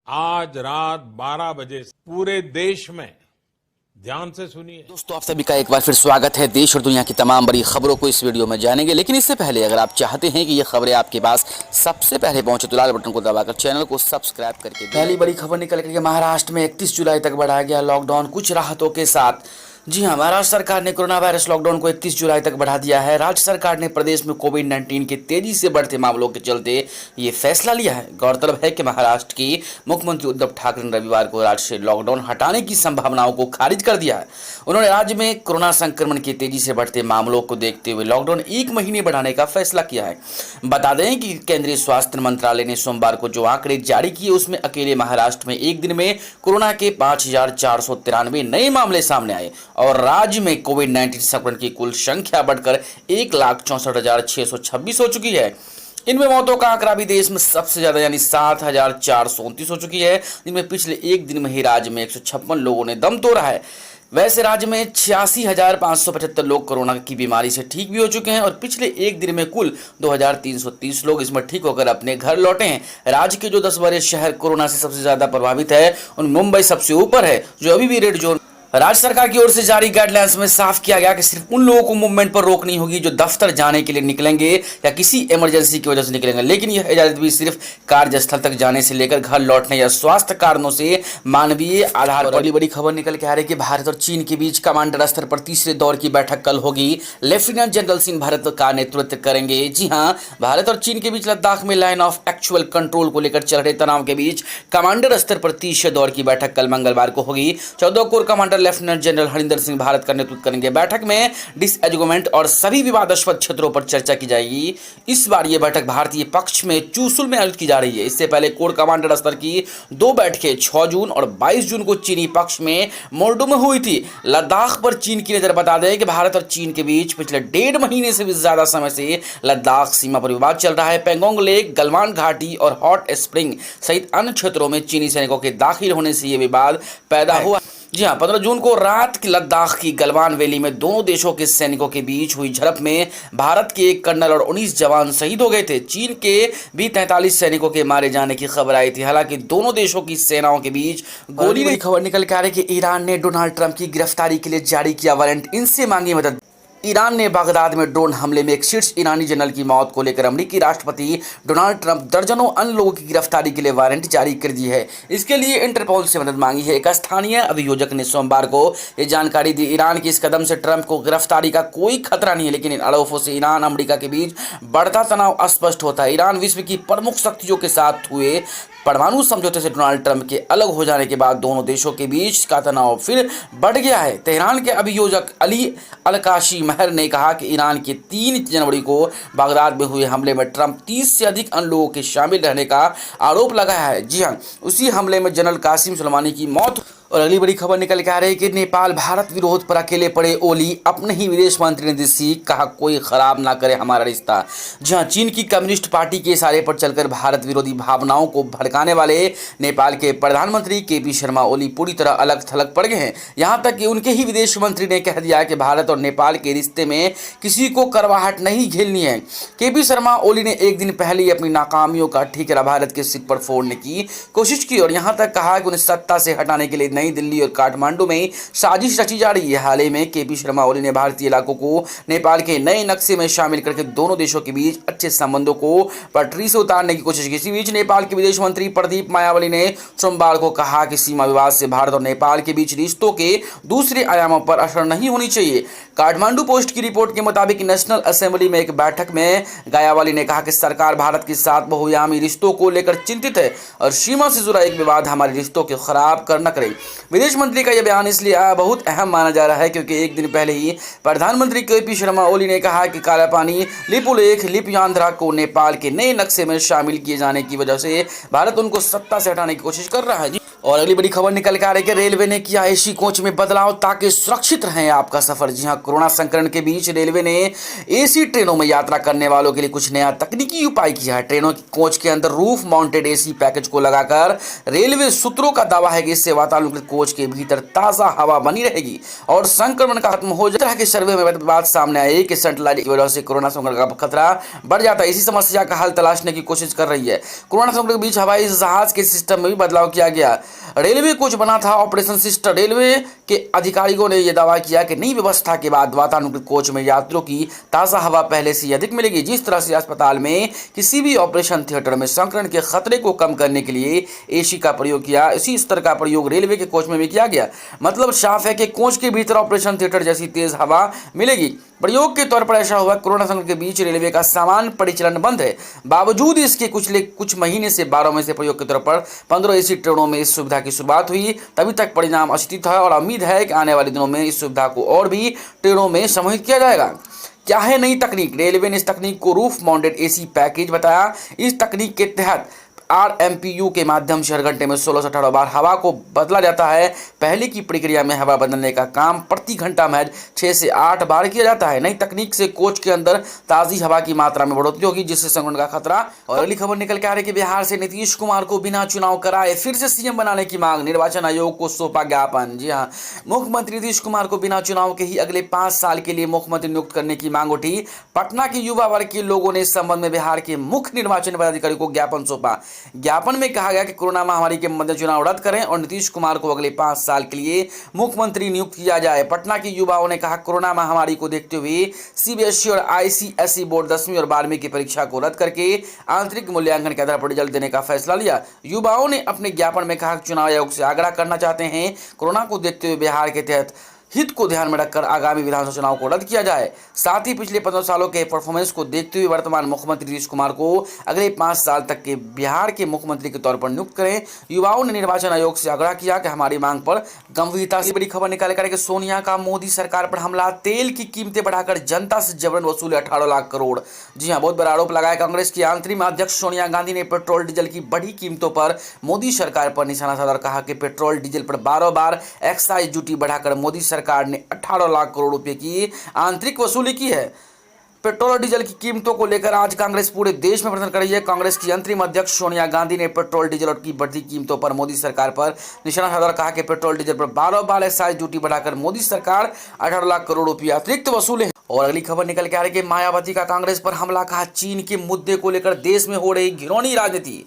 आज रात 12 बजे पूरे देश में ध्यान से सुनिए। दोस्तों, आप सभी का एक बार फिर स्वागत है। देश और दुनिया की तमाम बड़ी खबरों को इस वीडियो में जानेंगे, लेकिन इससे पहले अगर आप चाहते हैं कि ये खबरें आपके पास सबसे पहले पहुंचे तो लाल बटन को दबाकर चैनल को सब्सक्राइब करके पहली बड़ी खबर निकल करके महाराष्ट्र में 31 जुलाई तक बढ़ाया गया लॉकडाउन कुछ राहतों के साथ। जी हां, महाराष्ट्र सरकार ने कोरोना वायरस लॉकडाउन को 31 जुलाई तक बढ़ा दिया है। राज्य सरकार ने प्रदेश में कोविड-19 के तेजी से बढ़ते मामलों के चलते ये फैसला लिया है। गौरतलब है कि महाराष्ट्र की मुख्यमंत्री उद्धव ठाकरे ने रविवार को राज्य से लॉकडाउन हटाने की संभावनाओं को खारिज कर दिया है। उन्होंने राज्य में कोरोना संक्रमण के तेजी से बढ़ते मामलों को देखते हुए लॉकडाउन 1 महीने बढ़ाने का फैसला किया है। बता दें कि केंद्रीय स्वास्थ्य मंत्रालय ने सोमवार को जो आंकड़े जारी किए उसमें अकेले महाराष्ट्र में एक दिन में कोरोना के 5,493 नए मामले सामने आए और राज्य में कोविड-19 संक्रमण की कुल संख्या बढ़कर 1,64,626 हो चुकी है। इनमें मौतों का आंकड़ा भी देश में सबसे ज्यादा यानी 7,429 हो चुकी है, जिनमें पिछले एक दिन में ही राज्य में 156 लोगों ने दम तोड़ा है। वैसे राज्य में 86,575 लोग कोरोना की बीमारी से ठीक भी हो चुके हैं और पिछले एक दिन में कुल 2,330 लोग इसमें ठीक होकर अपने घर लौटे हैं। राज्य के जो 10 बड़े शहर कोरोना से सबसे ज्यादा प्रभावित है उन मुंबई सबसे ऊपर है, जो अभी भी रेड जोन। राज्य सरकार की ओर से जारी गाइडलाइंस में साफ किया गया कि सिर्फ उन लोगों को मूवमेंट पर रोक नहीं होगी जो दफ्तर जाने के लिए निकलेंगे या किसी इमरजेंसी की वजह से निकलेंगे, लेकिन यह इजाजत भी सिर्फ कार्यस्थल तक जाने से लेकर घर लौटने या स्वास्थ्य कारणों से मानवीय आधार पर। बड़ी खबर निकल के आ रही है कि भारत और चीन के बीच कमांडर स्तर पर तीसरे दौर की बैठक कल होगी। लेफ्टिनेंट जनरल सिंह भारत का नेतृत्व करेंगे। जी हाँ, भारत और चीन के बीच लद्दाख में लाइन ऑफ एक्चुअल कंट्रोल को लेकर चल रहे तनाव के बीच कमांडर स्तर पर तीसरे दौर की बैठक कल मंगलवार को होगी। 14 core commander lieutenant general Harinder Singh Bharat का नेतृत्व करेंगे। बैठक में डिसएग्रीमेंट और सभी विवादास्पद क्षेत्रों पर चर्चा की जाएगी। इस बार यह बैठक भारतीय पक्ष में चूसुल में आयोजित की जा रही है। इससे पहले कोर कमांडर स्तर की 2 बैठकें 6 जून और 22 जून को चीनी पक्ष में मोल्डो में हुई थी। लद्दाख पर चीन की नजर। बता दें कि भारत और चीन के बीच पिछले 1.5 महीने से भी ज्यादा समय से लद्दाख सीमा पर विवाद चल रहा है। पेंगोंग लेक, गलवान घाटी और हॉट स्प्रिंग सहित अन्य क्षेत्रों में चीनी सैनिकों के दाखिल होने से यह विवाद पैदा हुआ। जी हाँ, 15 जून को रात की लद्दाख की गलवान वैली में दोनों देशों के सैनिकों के बीच हुई झड़प में भारत के एक कर्नल और 19 जवान शहीद हो गए थे। चीन के भी 43 सैनिकों के मारे जाने की खबर आई थी। हालांकि दोनों देशों की सेनाओं के बीच गोली की खबर निकल के आ रही है कि ईरान ने डोनाल्ड ट्रंप की गिरफ्तारी के लिए जारी किया वारंट, इनसे मांगी मदद। ईरान ने बगदाद में ड्रोन हमले में एक शीर्ष ईरानी जनरल की मौत को लेकर अमेरिकी राष्ट्रपति डोनाल्ड ट्रंप दर्जनों अन्य लोगों की गिरफ्तारी के लिए वारंट जारी कर दी है। इसके लिए इंटरपोल से मदद मांगी है। एक स्थानीय अभियोजक ने सोमवार को यह जानकारी दी। ईरान के इस कदम से ट्रंप को गिरफ्तारी का कोई खतरा नहीं है, लेकिन इन आरोपों से ईरान अमेरिका के बीच बढ़ता तनाव स्पष्ट होता है। ईरान विश्व की प्रमुख शक्तियों के साथ हुए परमाणु समझौते से डोनाल्ड ट्रंप के अलग हो जाने के बाद दोनों देशों के बीच का तनाव फिर बढ़ गया है। तेहरान के अभियोजक अली अलकाशी महर ने कहा कि ईरान के 3 जनवरी को बगदाद में हुए हमले में ट्रंप 30 से अधिक अन्य लोगों के शामिल रहने का आरोप लगाया है। जी हाँ, उसी हमले में जनरल कासिम सुलेमानी की मौत। और अगली बड़ी खबर निकल के आ रही है कि नेपाल भारत विरोध पर अकेले पड़े ओली। अपने ही विदेश मंत्री ने दी कहा कोई खराब ना करे हमारा रिश्ता। जी हाँ, चीन की कम्युनिस्ट पार्टी के इशारे पर चलकर भारत विरोधी भावनाओं को भड़काने वाले नेपाल के प्रधानमंत्री केपी शर्मा ओली पूरी तरह अलग थलग पड़ गए हैं। यहाँ तक कि उनके ही विदेश मंत्री ने कह दिया कि भारत और नेपाल के रिश्ते में किसी को करवाहट नहीं झेलनी है। केपी शर्मा ओली ने एक दिन पहले ही अपनी नाकामियों का ठीकरा भारत के सिर पर फोड़ने की कोशिश की और यहाँ तक कहा कि उन्हें सत्ता से हटाने के लिए नई दिल्ली और काठमांडू में साजिश रची जा रही है। हाल ही में केपी शर्मा ओली ने भारतीय इलाकों को नेपाल के नए नक्शे में शामिल करके दोनों देशों के बीच अच्छे संबंधों को पटरी से उतारने की कोशिश की। इसी बीच नेपाल के विदेश मंत्री प्रदीप मायावली ने सोमवार को कहा कि सीमा विवाद से भारत और नेपाल के बीच रिश्तों के दूसरे आयामों पर असर नहीं होनी चाहिए। काठमांडू पोस्ट की रिपोर्ट के मुताबिक नेशनल असेंबली में एक बैठक में गायावली ने कहा कि सरकार भारत के साथ बहुआयामी रिश्तों को लेकर चिंतित है और सीमा से जुड़ा एक विवाद हमारे रिश्तों को खराब कर न करे। विदेश मंत्री का यह बयान इसलिए बहुत अहम माना जा रहा है क्योंकि एक दिन पहले ही प्रधानमंत्री केपी शर्मा ओली ने कहा कि कालापानी लिपुलेख लिपयांध्रा को नेपाल के नए नक्शे में शामिल किए जाने की वजह से भारत उनको सत्ता से हटाने की कोशिश कर रहा है। जी और अगली बड़ी खबर निकल के आ रही है कि रेलवे ने किया एसी कोच में बदलाव ताकि सुरक्षित रहे आपका सफर। जी हां, कोरोना संक्रमण के बीच रेलवे ने एसी ट्रेनों में यात्रा करने वालों के लिए कुछ नया तकनीकी उपाय किया है। ट्रेनों की कोच के अंदर रूफ माउंटेड एसी पैकेज को लगाकर रेलवे सूत्रों का दावा है कि इससे वातानुकूलित कोच के भीतर ताजा हवा बनी रहेगी और संक्रमण का खत्म हो जाएगा। कि सर्वे में बात सामने आई कि सेंट्रलाइज की वजह से कोरोना संक्रमण का खतरा बढ़ जाता है। इसी समस्या का हल तलाशने की कोशिश कर रही है। कोरोना संक्रमण के बीच हवाई जहाज के सिस्टम में भी बदलाव किया गया। रेलवे कोच बना था ऑपरेशन सिस्टम। रेलवे के अधिकारियों ने यह दावा किया कि नई व्यवस्था के बाद वातानुकूलित कोच में यात्रियों की ताजा हवा पहले से अधिक मिलेगी। जिस तरह से अस्पताल में किसी भी ऑपरेशन थिएटर में संक्रमण के खतरे को कम करने के लिए एसी का प्रयोग किया, इसी स्तर का प्रयोग रेलवे के कोच में भी किया गया। मतलब साफ है कि कोच के भीतर ऑपरेशन थिएटर जैसी तेज हवा मिलेगी। प्रयोग के तौर पर ऐसा हुआ, कोरोना संकट के बीच रेलवे का सामान्य परिचालन बंद है। बावजूद इसके कुछ महीने से 12 में से प्रयोग के तौर पर 15 एसी ट्रेनों में इस सुविधा की शुरुआत हुई। तभी तक परिणाम अस्तित्व है और उम्मीद है कि आने वाले दिनों में इस सुविधा को और भी ट्रेनों में समाहित किया जाएगा। क्या है नई तकनीक? रेलवे ने इस तकनीक को रूफ माउंटेड एसी पैकेज बताया। इस तकनीक के तहत RMPU के माध्यम से हर घंटे में 16 से 18 बार हवा को बदला जाता है। पहले की प्रक्रिया में हवा बदलने का काम प्रति घंटा महज 6 से 8 बार किया जाता है। नई तकनीक से कोच के अंदर ताजी हवा की मात्रा में बढ़ोतरी होगी, जिससे संक्रमण का खतरा। और अगली खबर निकल के आ रही है कि बिहार से नीतीश कुमार को बिना चुनाव कराए फिर से सीएम बनाने की मांग। निर्वाचन आयोग को सौंपा ज्ञापन। जी हाँ, मुख्यमंत्री नीतीश कुमार को बिना चुनाव के ही अगले 5 साल के लिए मुख्यमंत्री नियुक्त करने की मांग उठी। पटना के युवा वर्ग के लोगों ने इस संबंध में बिहार के मुख्य निर्वाचन पदाधिकारी को ज्ञापन सौंपा। ज्ञापन में कहा गया कि कोरोना महामारी के मद्देनजर चुनाव रद्द करें और नीतीश कुमार को अगले 5 साल के लिए मुख्यमंत्री नियुक्त किया जाए। पटना के युवाओं ने कहा, कोरोना महामारी को देखते हुए CBSE और ICSE बोर्ड 10वीं और 12वीं की परीक्षा को रद्द करके आंतरिक मूल्यांकन के आधार पर रिजल्ट देने का फैसला लिया। युवाओं ने अपने ज्ञापन में कहा कि चुनाव आयोग से आग्रह करना चाहते हैं, कोरोना को देखते हुए बिहार के तहत हित को ध्यान में रखकर आगामी विधानसभा चुनाव को रद्द किया जाए। साथ ही पिछले 15 सालों के परफॉर्मेंस को देखते हुए वर्तमान मुख्यमंत्री नीतीश कुमार को अगले 5 साल तक के बिहार के मुख्यमंत्री के तौर पर नियुक्त करें। युवाओं ने निर्वाचन आयोग से आग्रह किया कि हमारी मांग पर गंभीरता से। बड़ी खबर निकाल कर सोनिया का मोदी सरकार पर हमला। तेल की कीमतें बढ़ाकर जनता से जबरन वसूले 18 लाख करोड़। जी हां, बहुत बड़ा आरोप लगाया। कांग्रेस की अंतरिम अध्यक्ष सोनिया गांधी ने पेट्रोल डीजल की बढ़ी कीमतों पर मोदी सरकार पर निशाना साधा और कहा कि पेट्रोल डीजल पर 12 बार एक्साइज ड्यूटी बढ़ाकर मोदी सरकार ने 18 लाख करोड़ रुपए की आंतरिक वसूली की है। पेट्रोल और डीजल की कीमतों को लेकर आज कांग्रेस पूरे देश में प्रदर्शन कर रही है। कांग्रेस की अंतरिम अध्यक्ष सोनिया गांधी ने पेट्रोल डीजल की बढ़ती कीमतों पर मोदी सरकार पर निशाना साधा और कहा कि पेट्रोल डीजल पर 12 बार एक्साइज ड्यूटी बढ़ाकर मोदी सरकार 18 लाख करोड़ रुपये अतिरिक्त वसूले। और अगली खबर निकल के आ रही है कि मायावती का कांग्रेस पर हमला। कहा, चीन के मुद्दे को लेकर देश में हो रही घिनौनी राजनीति।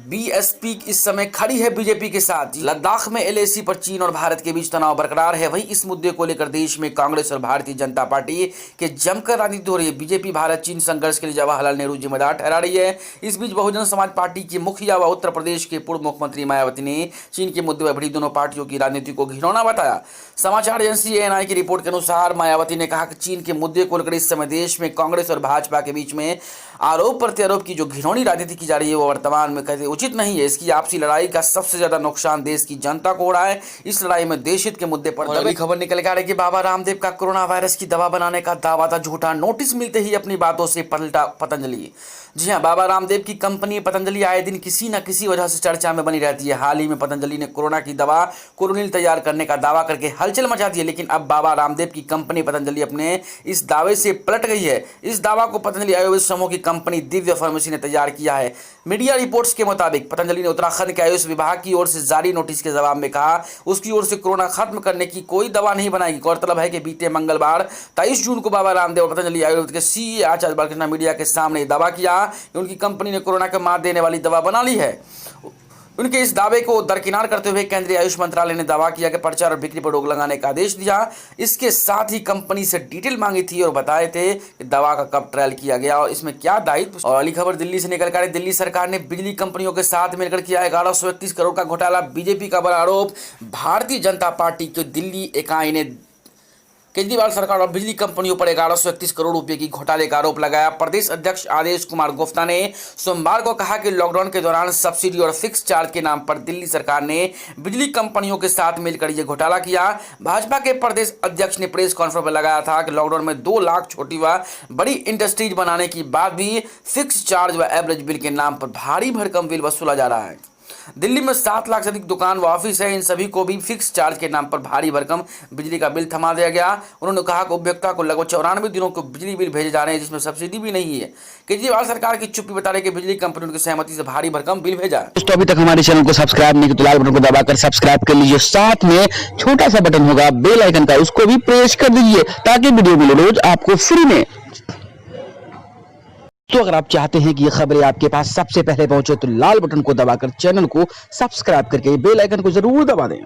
BSP इस समय खड़ी है बीजेपी के साथ। लद्दाख में LAC पर चीन और भारत के बीच तनाव बरकरार है। वहीं इस मुद्दे को लेकर देश में कांग्रेस और भारतीय जनता पार्टी के जमकर राजनीति हो रही है। बीजेपी भारत चीन संघर्ष के लिए जवाहरलाल नेहरू जिम्मेदार ठहरा रही है। इस बीच बहुजन समाज पार्टी की मुखिया व उत्तर प्रदेश के पूर्व मुख्यमंत्री मायावती ने चीन के मुद्दे पर बढ़ी दोनों पार्टियों की राजनीति को घिनौना बताया। समाचार एजेंसी ANI की रिपोर्ट के अनुसार मायावती ने कहा कि चीन के मुद्दे को लेकर इस समय देश में कांग्रेस और भाजपा के बीच में आरोप प्रत्यारोप की जो घिनौनी राजनीति की जा रही है वो वर्तमान में कहते उचित नहीं है। इसकी आपसी लड़ाई का सबसे ज्यादा नुकसान देश की जनता को हो रहा है। इस लड़ाई में देश हित के मुद्दे पर अगली खबर निकल के आ रही है कि बाबा रामदेव का कोरोना वायरस की दवा बनाने का दावा था झूठा। नोटिस मिलते ही अपनी बातों से पलटा पतंजलि। जी हां, बाबा रामदेव की कंपनी पतंजलि आए दिन किसी न किसी वजह से चर्चा में बनी रहती है। हाल ही में पतंजलि ने कोरोना की दवा कोरोनिल तैयार करने का दावा करके हलचल मचा दी है, लेकिन अब बाबा रामदेव की कंपनी पतंजलि अपने इस दावे से पलट गई है। इस दावा को पतंजलि आयुर्वेद समूह की कंपनी दिव्य फार्मेसी ने तैयार किया है। मीडिया रिपोर्ट्स के मुताबिक पतंजलि ने उत्तराखंड के आयुष विभाग की ओर से जारी नोटिस के जवाब में कहा उसकी ओर से कोरोना खत्म करने की कोई दवा नहीं बनाएगी। गौरतलब है कि बीते मंगलवार 23 जून को बाबा रामदेव और पतंजलि आयुर्वेद के CEO आचार्य बालकृष्ण मीडिया के सामने दावा किया कि उनकी कंपनी ने कोरोना को मात देने वाली दवा बना ली है। उनके इस दावे को दरकिनार करते हुए केंद्रीय आयुष मंत्रालय ने दावा किया कि प्रचार और बिक्री पर रोक लगाने का आदेश दिया। इसके साथ ही कंपनी से डिटेल मांगी थी और बताए थे कि दवा का कब ट्रायल किया गया और इसमें क्या दायित्व। और अगली खबर दिल्ली से निकल कर, दिल्ली सरकार ने बिजली कंपनियों के साथ मिलकर किया 1131 करोड़ का घोटाला। बीजेपी का बड़ा आरोप। भारतीय जनता पार्टी की दिल्ली इकाई ने केजरीवाल सरकार और बिजली कंपनियों पर 1131 करोड़ रुपए की घोटाले का आरोप लगाया। प्रदेश अध्यक्ष आदेश कुमार गुप्ता ने सोमवार को कहा कि लॉकडाउन के दौरान सब्सिडी और फिक्स चार्ज के नाम पर दिल्ली सरकार ने बिजली कंपनियों के साथ मिलकर यह घोटाला किया। भाजपा के प्रदेश अध्यक्ष ने प्रेस कॉन्फ्रेंस में लगाया था कि लॉकडाउन में 2 लाख छोटी व बड़ी इंडस्ट्रीज बनाने के बाद भी फिक्स चार्ज व एवरेज बिल के नाम पर भारी भरकम बिल वसूला जा रहा है। दिल्ली में 7 लाख से अधिक दुकान व ऑफिस है, इन सभी को भी फिक्स चार्ज के नाम पर भारी भरकम बिजली का बिल थमा दिया गया। उन्होंने कहा कि उपभोक्ता को लगभग 94 दिनों को बिजली बिल भेजे जा रहे हैं, जिसमें सब्सिडी भी नहीं है। केजरीवाल सरकार की चुप्पी बता रही कि बिजली कंपनी उनकी सहमति से भारी भरकम बिल भेजा। दोस्तों अभी तक हमारे चैनल को सब्सक्राइब नहीं किया तो लाल बटन को दबाकर सब्सक्राइब कर लीजिए, साथ में छोटा सा बटन होगा बेल आइकन का, उसको भी प्रेस कर दीजिए ताकि वीडियो मिले रोज आपको फ्री में। तो अगर आप चाहते हैं कि ये खबरें आपके पास सबसे पहले पहुंचे तो लाल बटन को दबाकर चैनल को सब्सक्राइब करके बेल आइकन को जरूर दबा दें।